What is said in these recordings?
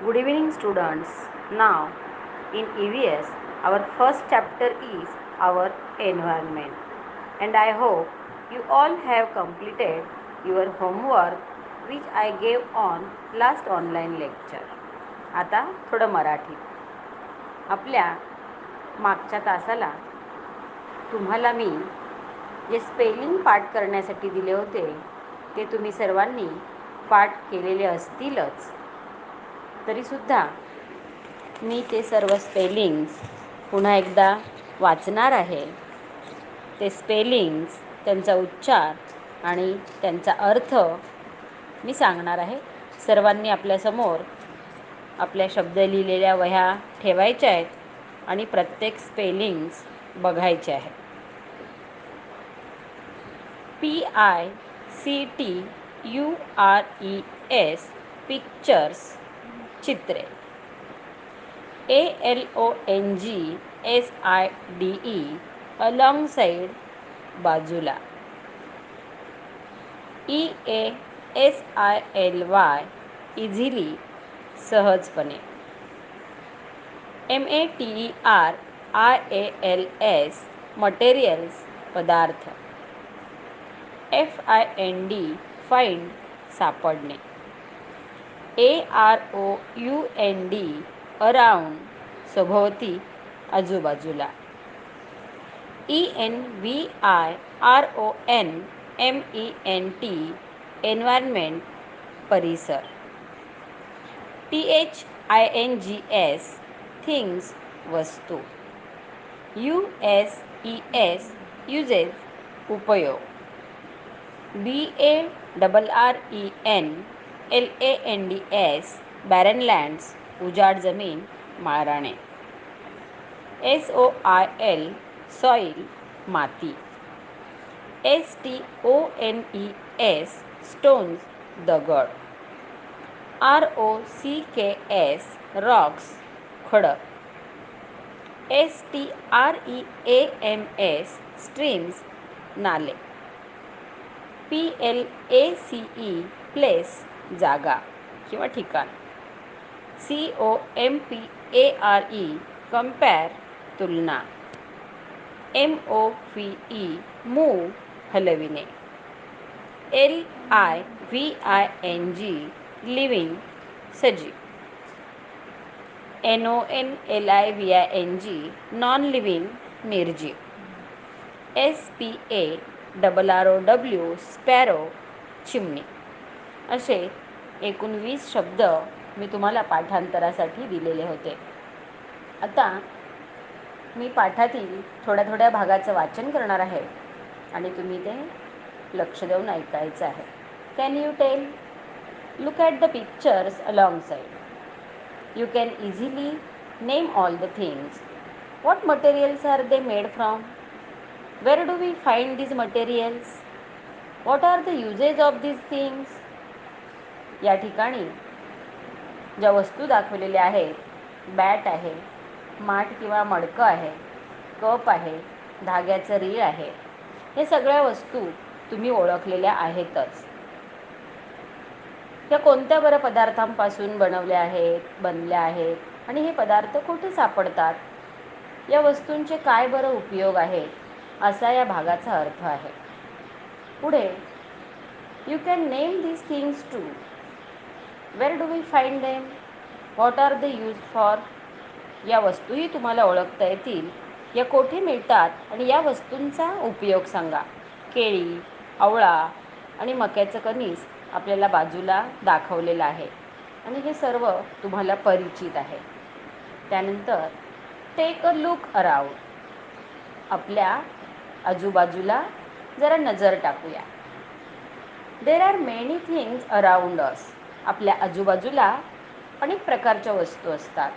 Good evening, students. Now, in EVS, our first chapter is our environment, and I hope you all have completed your homework which I gave on last online lecture. आता थोडं मराठी. आपल्या मागच्या तासाला तुम्हाला मी जे spelling पाठ करण्यासाठी दिले होते ते तुम्ही सर्वांनी पाठ केलेले असतीलच. तरीसुद्धा मी ते सर्व स्पेलिंग्स पुन्हा एकदा वाचणार आहे. ते स्पेलिंग्स, त्यांचा उच्चार आणि त्यांचा अर्थ मी सांगणार आहे. सर्वांनी आपल्यासमोर आपल्या शब्द लिहिलेल्या वह्या ठेवायच्या आहेत आणि प्रत्येक स्पेलिंग्स बघायचे आहे. PICTURES पिक्चर्स, चित्रे. ALONGSIDE अलॉंगसाइड, बाजूला. EASILY इझिली, सहजपणे. MATERIALS मटेरियल्स, पदार्थ. FIND फाइंड, सापडणे. AROUND अराउंड, सभोवती, आजूबाजूला. ENVIRONMENT एन्व्हायरमेंट, परिसर. THINGS थिंग्स, वस्तू. USES युजेस, उपयोग. BARRENLANDS बॅरन लँड्स, उजाड जमीन, माळराने. SOIL सॉईल, माती. STONES स्टोन्स, दगड. ROCKS रॉक्स, खडक. STREAMS स्ट्रीम्स, नाले. PLACE प्लेस, जागा किंवा ठिकाण. COMPARE कंपेअर, तुलना. MOVE मूव, हलविणे. LIVING लिव्हिंग, सजीव. NONLIVING नॉन लिव्हिंग, निर्जीव. SPARROW स्पॅरो, चिमणी. असे एकूण 20 शब्द मी तुम्हाला पाठांतरासाठी दिलेले होते. आता मी पाठातील थोड्या थोड्या भागाचं वाचन करणार आहे आणि तुम्ही ते लक्ष देऊन ऐकायचं आहे. Can you tell? Look at the pictures alongside. You can easily name all the things. What materials are they made from? Where do we find these materials? What are the uses of these things? या ठिकाणी ज्या वस्तू दाखवलेल्या आहेत, bat आहे, माठ किंवा मडकं आहे, कप आहे, धाग्याचं रीळ आहे, हे सगळ्या वस्तू तुम्ही ओळखलेल्या आहेतच. त्या कोणत्या बरं पदार्थांपासून बनवल्या बनल्या आहेत आणि हे पदार्थ कुठे सापडतात? या वस्तूंचे काय बरं उपयोग आहेत, असा या भागाचा अर्थ आहे. पुढे you can name these things too. Where do we find them? What are they use for? या वस्तूही तुम्हाला ओळखता येतील. या कोठे मिळतात आणि या वस्तूंचा उपयोग सांगा. केळी, आवळा आणि मक्याचं कणीस आपल्याला बाजूला दाखवलेलं आहे आणि हे सर्व तुम्हाला परिचित आहे. त्यानंतर टेक अ लुक अराउंड. आपल्या आजूबाजूला जरा नजर टाकूया. There are many things around us. आपल्या आजूबाजूला अनेक प्रकारच्या वस्तू असतात.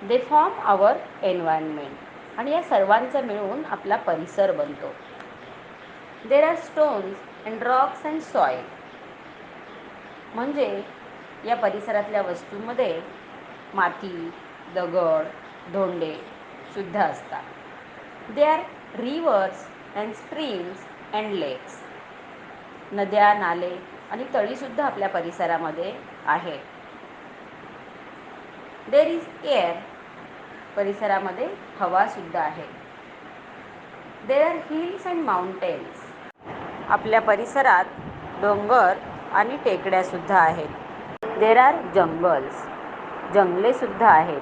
They form our environment. आणि या सर्वांचा मिळून आपला परिसर बनतो. There are stones and rocks and soil. म्हणजे या परिसरातल्या वस्तूंमध्ये माती, दगड, धोंडे सुद्धा असतात. They are rivers and streams and lakes. नद्या, नाले आणि तळीसुद्धा आपल्या परिसरामध्ये आहेत. देर इज एअर, परिसरामध्ये हवासुद्धा आहे. There are hills and mountains, आपल्या परिसरात डोंगर आणि टेकड्यासुद्धा आहेत. देर आर जंगल्स, जंगलेसुद्धा आहेत.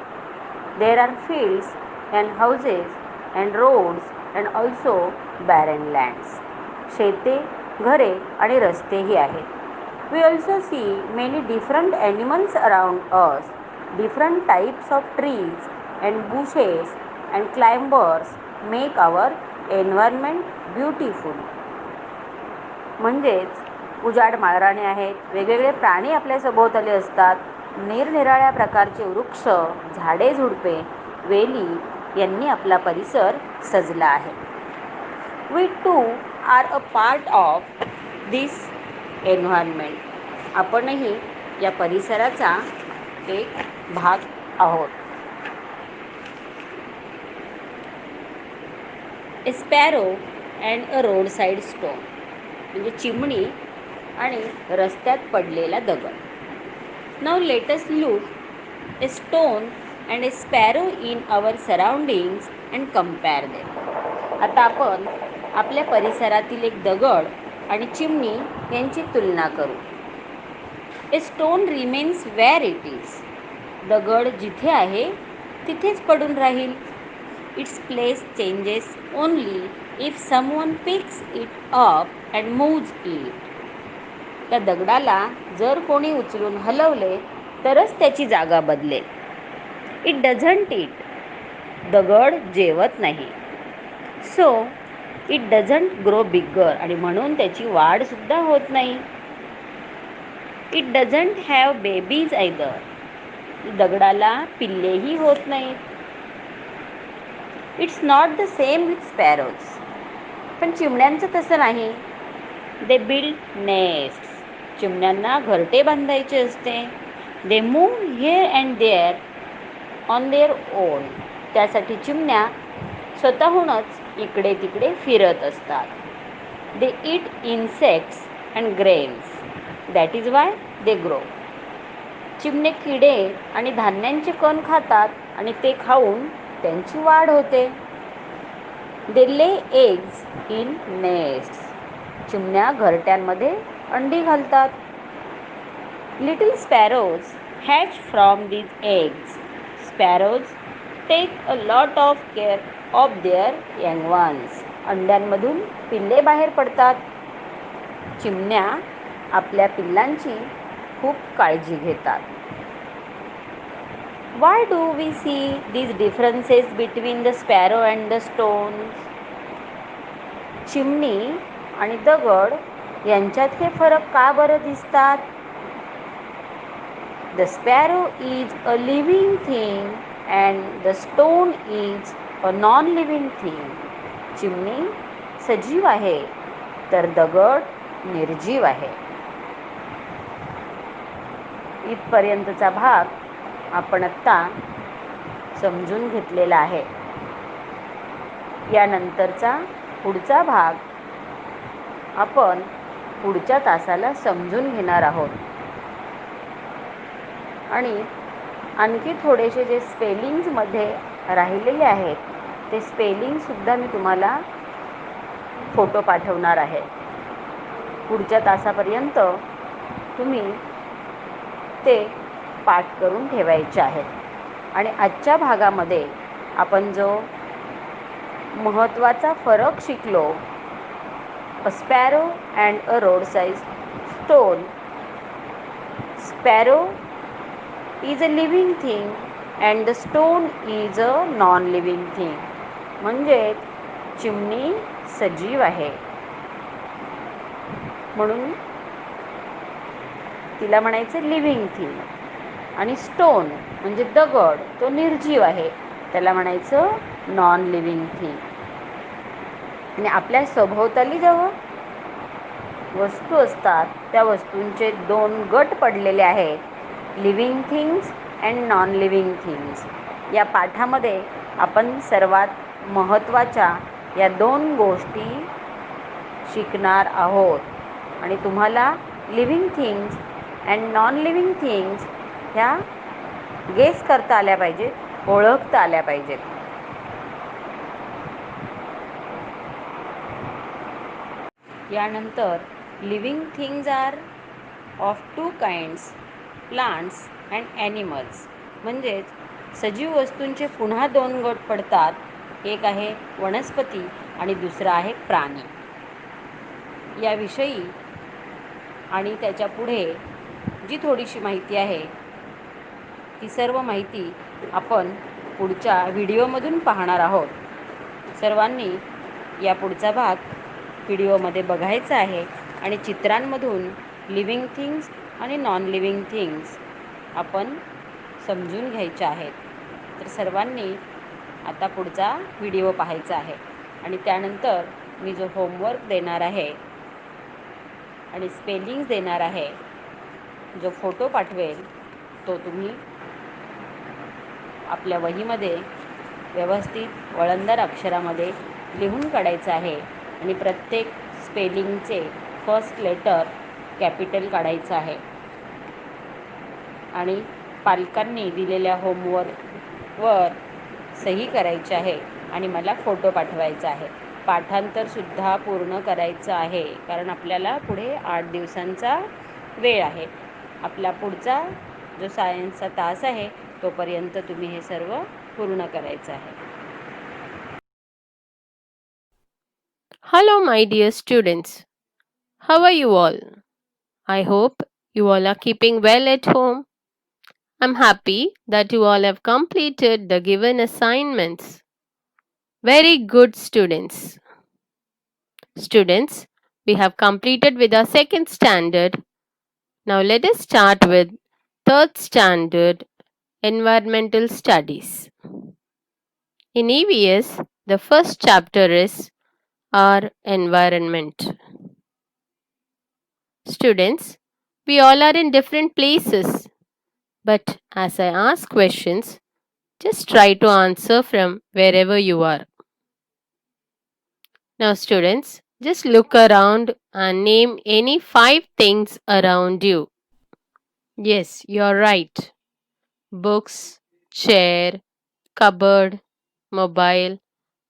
There are fields and houses and roads and also barren lands, शेते, घरे आणि रस्तेही आहेत. We also see many different animals around us. Different types of trees and bushes and climbers make our environment beautiful. म्हणजेच उजाड माळराने आहेत, वेगवेगळे प्राणी आपल्या सभोवताली असतात, निरनिराळ्या प्रकारचे वृक्ष, झाडे झुडपे, वेली यांनी आपला परिसर सजला आहे. We too are a part of this environment. आपणही या परिसराचा एक भाग आहोत. A sparrow and a road side stone, म्हणजे चिमणी आणि रस्त्यात पडलेला दगड. Now let us look a stone and a sparrow in our surroundings and compare them. आता आपण आपल्या परिसरातील एक दगड आणि चिमणी यांची तुलना करू. A stone remains where it is. दगड जिथे आहे तिथेच पडून राहील. Its place changes only if someone picks it up and moves it. त्या दगडाला जर कोणी उचलून हलवले तरच त्याची जागा बदलेल. इट डझंट इट, दगड जेवत नाही. सो इट डझंट ग्रो बिगर, आणि म्हणून त्याची वाढसुद्धा होत नाही. It doesn't have babies either, दगडाला पिल्लेही होत नाहीत. It's not the same with sparrows, पण चिमण्यांचं तसं नाही. दे बिल्ड नेस्ट, चिमण्यांना घरटे बांधायचे असते. They move here and there on their own, त्यासाठी चिमण्या स्वतःहूनच इकडे तिकडे फिरत असतात. They eat insects and grains, that is why they grow. चिमणे किडे आणि धान्यांचे कण खातात आणि ते खाऊन त्यांची वाढ होते. दे ले एग्स इन नेस्ट्स, चिमण्या घरट्यांमध्ये अंडी घालतात. Little sparrows hatch from these eggs. Sparrows take a lot of care of their young ones, अंड्यांमधून पिल्ले बाहेर पडतात. चिमण्या आपल्या पिल्लांची खूप काळजी घेतात. Why do we see these differences between the sparrow and the stones. चिमणी आणि दगड यांच्यात हे फरक का बरं दिसतात. The sparrow is a living thing and the stone is a non living thing. चिमणी सजीव आहे तर दगड निर्जीव आहे. इथपर्यंतचा भाग आपण आत्ता समजून घेतलेला आहे. यानंतरचा पुढचा भाग आपण पुढच्या तासाला समजून घेणार आहोत. आणि आणखी थोडेसे जे स्पेलिंग्समध्ये राहिलेले आहेत ते स्पेलिंगसुद्धा मी तुम्हाला फोटो पाठवणार आहे. पुढच्या तासापर्यंत तुम्ही ते पाठ करून ठेवायचे आहेत. आणि आजच्या भागामध्ये आपण जो महत्त्वाचा फरक शिकलो, a sparrow and a road side stone. Sparrow is a living thing and the stone is a non living thing. म्हणजे चिमणी सजीव आहे म्हणून तिला म्हणायचं लिव्हिंग थिंग. आणि स्टोन म्हणजे दगड, तो निर्जीव आहे, त्याला म्हणायचं नॉन लिव्हिंग थिंग. आणि आपल्या सभोवताली जेव्हा वस्तू असतात त्या वस्तूंचे दोन गट पडलेले आहेत, living things and non living things. या पाठामध्ये आपण सर्वात महत्त्वाच्या या दोन गोष्टी शिकणार आहोत. आणि तुम्हाला living things and non living things ह्या गेस करता आल्या पाहिजेत, ओळखता आल्या पाहिजेत. यानंतर living things are of two kinds, plants and animals. म्हणजेच सजीव वस्तूंचे पुन्हा 2 गट पडतात. एक आहे वनस्पती आणि दुसरा आहे प्राणी. याविषयी आणि त्याच्या पुढे जी थोडीशी माहिती आहे ती सर्व माहिती आपण पुढच्या व्हिडिओमधून पाहणार आहोत. सर्वांनी या पुढचा भाग व्हिडिओमध्ये बघायचा आहे आणि चित्रांमधून लिव्हिंग थिंग्स आणि नॉन लिव्हिंग थिंग्स आपण समजून घ्यायच्या आहेत. तर सर्वांनी आता पुढचा व्हिडिओ पाहायचा आहे आणि त्यानंतर मी जो होमवर्क देणार आहे आणि स्पेलिंग्स देणार आहे, जो फोटो पाठवेल तो तुम्ही आपल्या वहीमध्ये व्यवस्थित वळणदार अक्षरामध्ये लिहून काढायचा आहे आणि प्रत्येक स्पेलिंगचे फर्स्ट लेटर कॅपिटल काढायचं आहे आणि पालकांनी दिलेल्या होमवर्कवर सही करायची आहे आणि मला फोटो पाठवायचा आहे. पाठांतरसुद्धा पूर्ण करायचं आहे कारण आपल्याला पुढे 8 दिवसांचा वेळ आहे. आपला पुढचा जो सायन्सचा तास आहे तोपर्यंत तुम्ही हे सर्व पूर्ण करायचं आहे. Hello, my dear students. How are you all? I hope you all are keeping well at home. I'm happy that you all have completed the given assignments. Very good, students. Students, we have completed with our second standard. Now let us start with third standard environmental studies. In EVS, the first chapter is our environment. Students, we all are in different places, but as I ask questions, just try to answer from wherever you are. Now, students, just look around and name any 5 things around you. Yes, you're right. Books, chair, cupboard, mobile,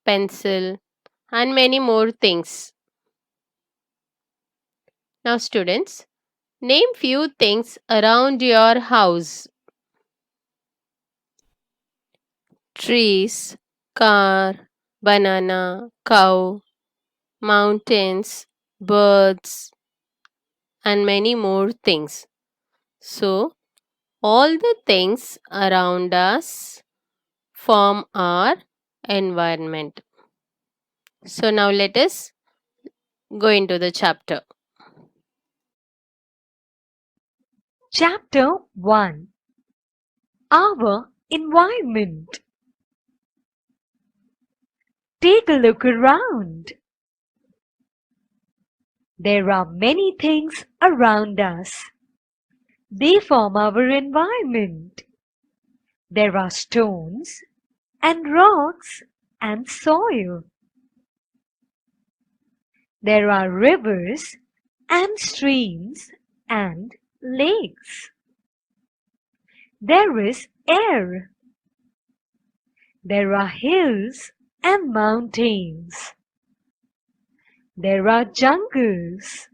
pencil, and many more things. Now, students, name few things around your house. Trees, car, banana, cow, mountains, birds, and many more things. So, all the things around us form our environment. So, now let us go into the chapter. Chapter 1 Our Environment. Take a look around. There are many things around us. They form our environment. There are stones and rocks and soil. There are rivers and streams and lakes. There is air. There are hills and mountains. There are jungles.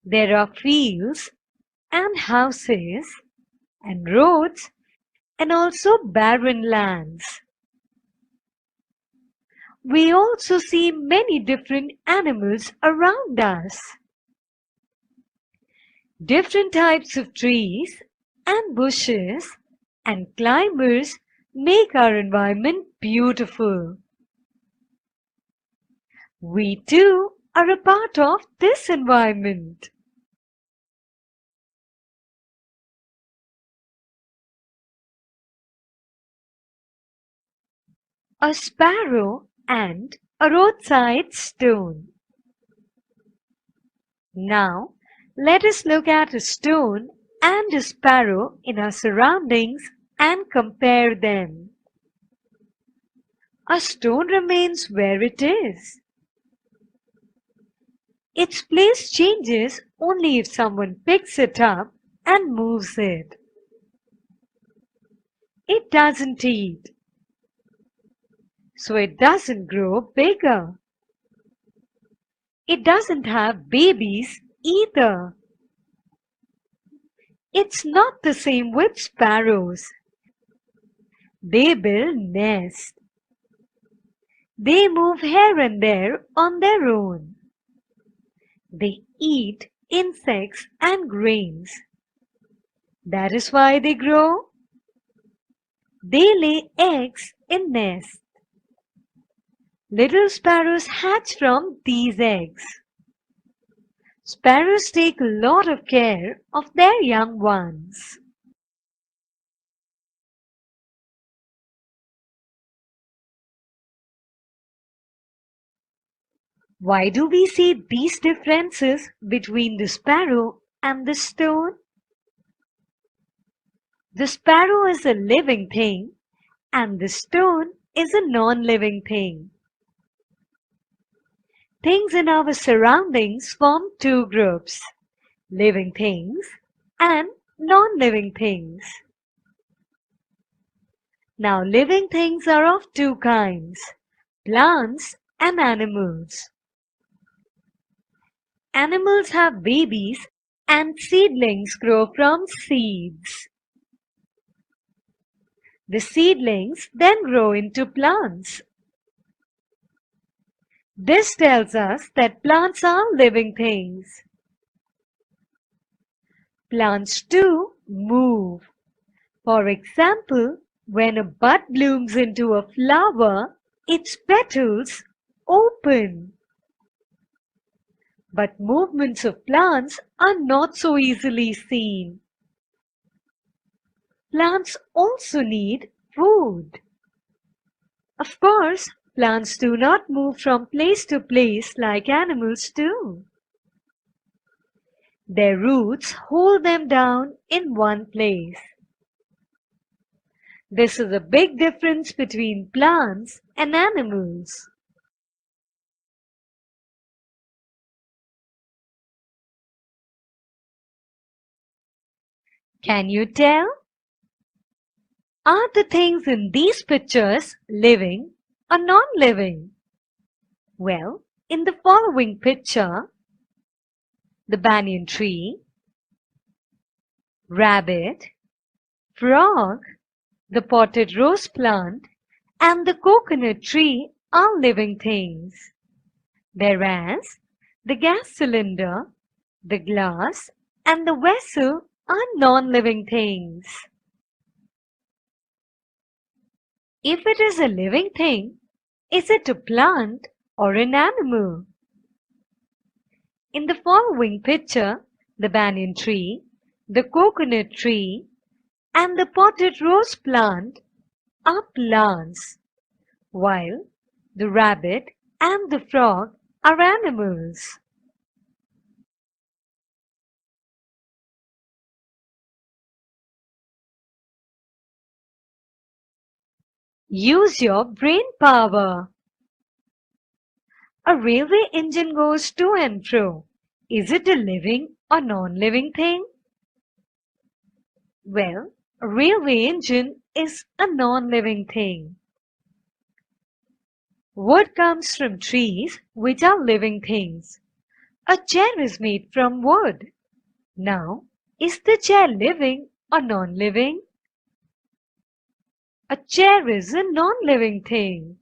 There are fields and houses and roads and also barren lands. We also see many different animals around us. Different types of trees and bushes and climbers make our environment beautiful. We too are a part of this environment. A sparrow and a roadside stone. Now, let us look at a stone and a sparrow in our surroundings and compare them. A stone remains where it is. Its place changes only if someone picks it up and moves it. It doesn't eat, so it doesn't grow bigger. It doesn't have babies either. It's not the same with sparrows. They build nests. They move here and there on their own. They eat insects and grains. That is why they grow. They lay eggs in nests. Little sparrows hatch from these eggs. Sparrows take a lot of care of their young ones. Why do we see these differences between the sparrow and the stone? The sparrow is a living thing and the stone is a non-living thing. Things in our surroundings form two groups, living things and non-living things. Now, living things are of two kinds, plants and animals. Animals have babies and seedlings grow from seeds. The seedlings then grow into plants. This tells us that plants are living things. Plants too move. For example, when a bud blooms into a flower, its petals open. But movements of plants are not so easily seen. Plants also need food. Of course, plants do not move from place to place like animals do. Their roots hold them down in one place. This is a big difference between plants and animals. Can you tell? Are the things in these pictures living or non-living? Well, in the following picture, the banyan tree, rabbit, frog, the potted rose plant, and the coconut tree are living things, whereas the gas cylinder, the glass, and the vessel are non-living things. If it is a living thing, is it a plant or an animal? In the following picture, the banyan tree, the coconut tree, and the potted rose plant are plants, while the rabbit and the frog are animals. Use your brain power. A railway engine goes to and fro. Is it a living or non-living thing? Well, a railway engine is a non-living thing. Wood comes from trees, which are living things. A chair is made from wood. Now, is the chair living or non-living? A chair is a non-living thing.